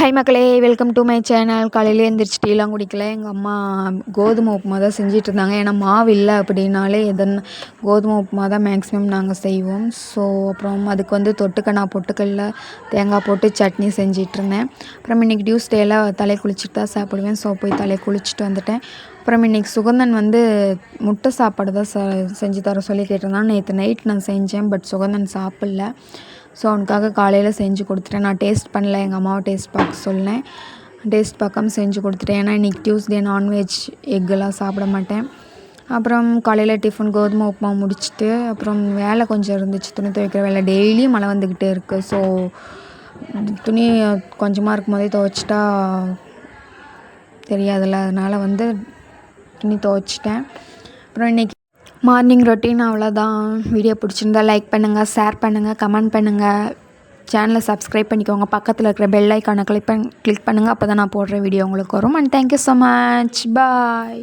Hi மக்களே, welcome to my channel. காலையிலே எழுந்திரிச்சு டீலாம் குடிக்கல. எங்கள் அம்மா கோதுமை உப்புமா தான் செஞ்சுட்டு இருந்தாங்க. ஏன்னா மாவு இல்லை அப்படின்னாலே கோதுமை உப்புமா தான் மேக்ஸிமம் நாங்கள் செய்வோம். ஸோ அப்புறம் அதுக்கு தொட்டுக்க நான் பொட்டுக்கல்ல தேங்காய் போட்டு சட்னி செஞ்சிட்ருந்தேன். அப்புறம் இன்றைக்கி டியூஸ்டேயில் தலை குளிச்சுட்டு தான் சாப்பிடுவேன். ஸோ போய் தலையை குளிச்சுட்டு வந்துட்டேன். அப்புறம் இன்றைக்கி சுகந்தன் முட்டை சாப்பாடு தான் செஞ்சு தர சொல்லி கேட்டிருந்தான். நேற்று நைட் நான் செஞ்சேன், பட் சுகந்தன் சாப்பிட்ல. ஸோ அவனுக்காக காலையில் செஞ்சு கொடுத்துட்டேன். நான் டேஸ்ட் பண்ணல, எங்கள் அம்மாவை டேஸ்ட் பார்க்க சொன்னேன். டேஸ்ட் பார்க்காம செஞ்சு கொடுத்துட்டேன். ஏன்னா இன்றைக்கி டியூஸ்டே நான்வெஜ் எக்கெல்லாம் சாப்பிட மாட்டேன். அப்புறம் காலையில் டிஃபன் கோதுமை உப்புமா முடிச்சுட்டு அப்புறம் வேலை கொஞ்சம் இருந்துச்சு, துணி துவைக்கிற வேலை. டெய்லியும் மழை வந்துக்கிட்டே இருக்குது. ஸோ துணி கொஞ்சமாக இருக்கும் போதே துவைச்சிட்டா தெரியாதுல்ல, அதனால் துணி துவைச்சிட்டேன். அப்புறம் இன்றைக்கி மார்னிங் ரொட்டீன் அவ்வளோதான். வீடியோ பிடிச்சிருந்தா லைக் பண்ணுங்கள், ஷேர் பண்ணுங்கள், கமெண்ட் பண்ணுங்கள், சேனலை சப்ஸ்கிரைப் பண்ணிக்கோங்க. பக்கத்தில் இருக்கிற பெல் ஐக்கானை கிளிக் பண்ணுங்கள். அப்போ தான் நான் போடுற வீடியோ உங்களுக்கு வரும். And thank you so much. Bye.